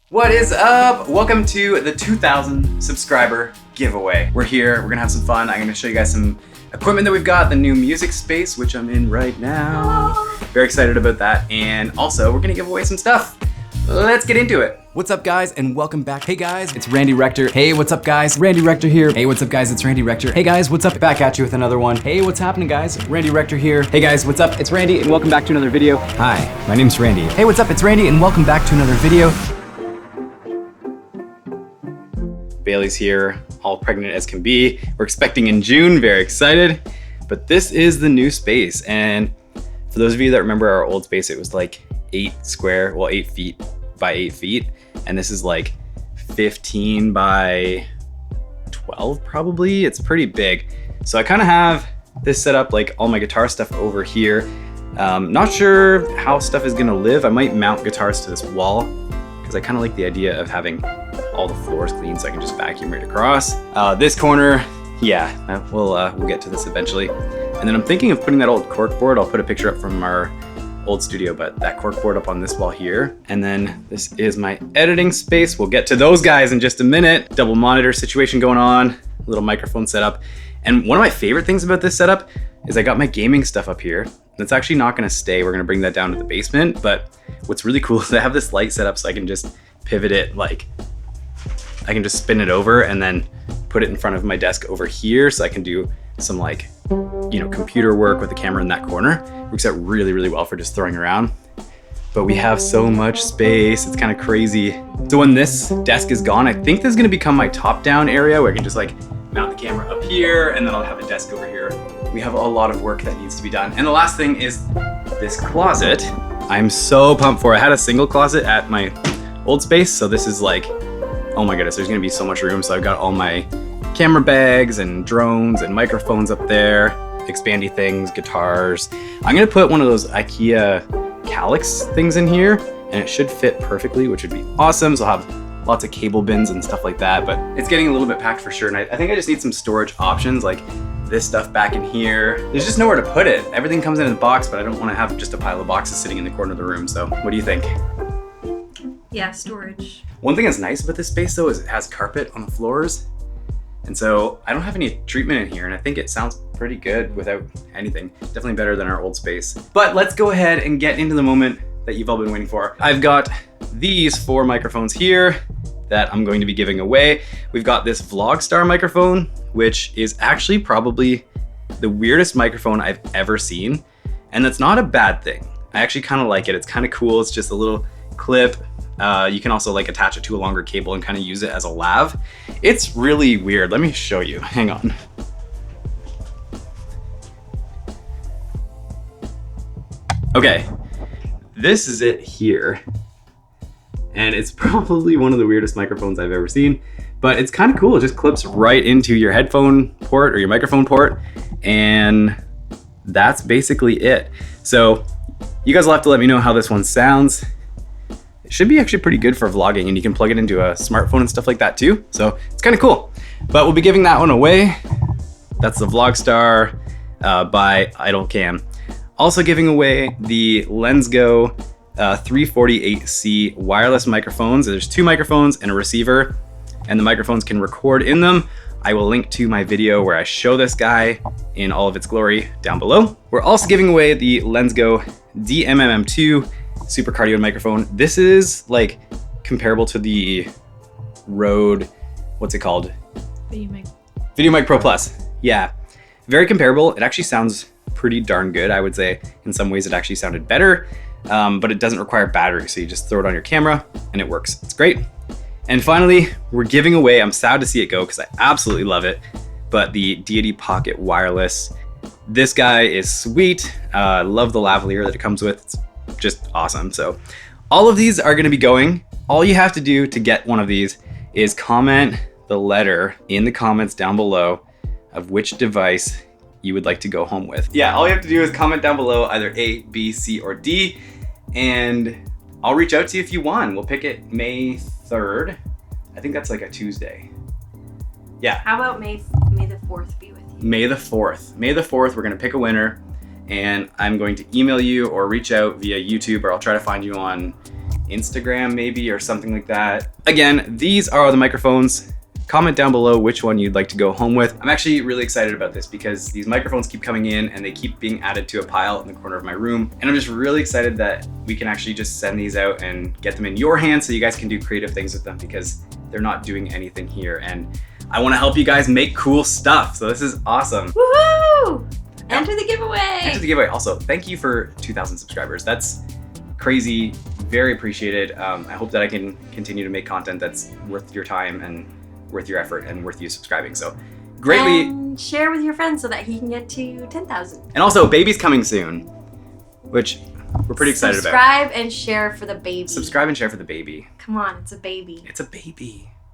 What is up? Welcome to the 2,000 subscriber giveaway. We're here, we're gonna have some fun. I'm gonna show you guys some equipment that we've got, the new music space, which I'm in right now. Very excited about that. And also, we're gonna give away some stuff. Let's get into it. What's up, guys, and welcome back. Hey guys, it's Randy Rector. Hey, what's up, guys? Randy Rector here. Hey, what's up, guys? It's Randy Rector. Hey guys, what's up? Back at you with another one. Hey, what's happening, guys? Randy Rector here. Hey guys, what's up? It's Randy, and welcome back to another video. Hi, my name's Randy. Hey, what's up? It's Randy, and welcome back to another video. Bailey's here, all pregnant as can be. We're expecting in June, very excited. But this is the new space, and for those of you that remember our old space, it was like 8 feet by 8 feet, and this is like 15 by 12 probably. It's pretty big. So I kind of have this set up, like all my guitar stuff over here. Not sure how stuff is gonna live. I might mount guitars to this wall because I kind of like the idea of having all the floors clean so I can just vacuum right across. This corner, yeah, we'll get to this eventually. And then I'm thinking of putting that old cork board. I'll put a picture up from our old studio, but that cork board up on this wall here. And then this is my editing space. We'll get to those guys in just a minute. Double monitor situation going on, little microphone setup. And one of my favorite things about this setup is I got my gaming stuff up here. That's actually not gonna stay. We're gonna bring that down to the basement. But what's really cool is I have this light set up so I can just pivot it, like I can just spin it over and then put it in front of my desk over here so I can do some like, you know, computer work with the camera in that corner. Works out really, really well for just throwing around. But we have so much space, it's kind of crazy. So when this desk is gone, I think this is gonna become my top-down area where I can just like mount the camera up here and then I'll have a desk over here. We have a lot of work that needs to be done. And the last thing is this closet. I'm so pumped for. I had a single closet at my old space, so this is like, oh my goodness, there's gonna be so much room. So I've got all my camera bags and drones and microphones up there, expandy things, guitars. I'm gonna put one of those IKEA calyx things in here and it should fit perfectly, which would be awesome. So I'll have lots of cable bins and stuff like that, but it's getting a little bit packed for sure. And I think I just need some storage options, like this stuff back in here. There's just nowhere to put it. Everything comes in a box, but I don't wanna have just a pile of boxes sitting in the corner of the room. So what do you think? Yeah, storage. One thing that's nice about this space though is it has carpet on the floors. And so I don't have any treatment in here, and I think it sounds pretty good without anything. Definitely better than our old space. But let's go ahead and get into the moment that you've all been waiting for. I've got these 4 microphones here that I'm going to be giving away. We've got this Vlogstar microphone, which is actually probably the weirdest microphone I've ever seen. And that's not a bad thing. I actually kind of like it. It's kind of cool. It's just a little clip. You can also like attach it to a longer cable and kind of use it as a lav. It's really weird. Let me show you. Hang on. Okay, this is it here. And it's probably one of the weirdest microphones I've ever seen, but it's kind of cool. It just clips right into your headphone port or your microphone port, and that's basically it. So you guys will have to let me know how this one sounds. It should be actually pretty good for vlogging, and you can plug it into a smartphone and stuff like that too. So it's kind of cool. But we'll be giving that one away. That's the Vlogstar by IdleCam. Also giving away the Lensgo 348C wireless microphones. There's 2 microphones and a receiver, and the microphones can record in them. I will link to my video where I show this guy in all of its glory down below. We're also giving away the Lensgo LYM-DMM2 super cardioid microphone. This is like comparable to the Rode, what's it called? Video Mic Pro Plus. Yeah, very comparable. It actually sounds pretty darn good. I would say in some ways it actually sounded better, but it doesn't require battery. So you just throw it on your camera and it works. It's great. And finally, we're giving away, I'm sad to see it go because I absolutely love it, but the Deity Pocket Wireless. This guy is sweet. I love the lavalier that it comes with. It's just awesome. So all of these are going to be going. All you have to do to get one of these is comment the letter in the comments down below of which device you would like to go home with. Yeah, all you have to do is comment down below either A, B, C, or D, and I'll reach out to you if you won. We'll pick it May 3rd. I think that's like a Tuesday. Yeah. How about May the 4th be with you? May the 4th. May the 4th, we're gonna pick a winner, and I'm going to email you or reach out via YouTube, or I'll try to find you on Instagram maybe or something like that. Again, these are the microphones. Comment down below which one you'd like to go home with. I'm actually really excited about this because these microphones keep coming in and they keep being added to a pile in the corner of my room. And I'm just really excited that we can actually just send these out and get them in your hands so you guys can do creative things with them because they're not doing anything here. And I want to help you guys make cool stuff. So this is awesome. Woohoo! Enter the giveaway! Enter the giveaway. Also, thank you for 2,000 subscribers. That's crazy, very appreciated. I hope that I can continue to make content that's worth your time and worth your effort and worth you subscribing. So greatly. And share with your friends so that he can get to 10,000. And also, baby's coming soon, which we're pretty excited about. Subscribe and share for the baby. Subscribe and share for the baby. Come on, it's a baby. It's a baby.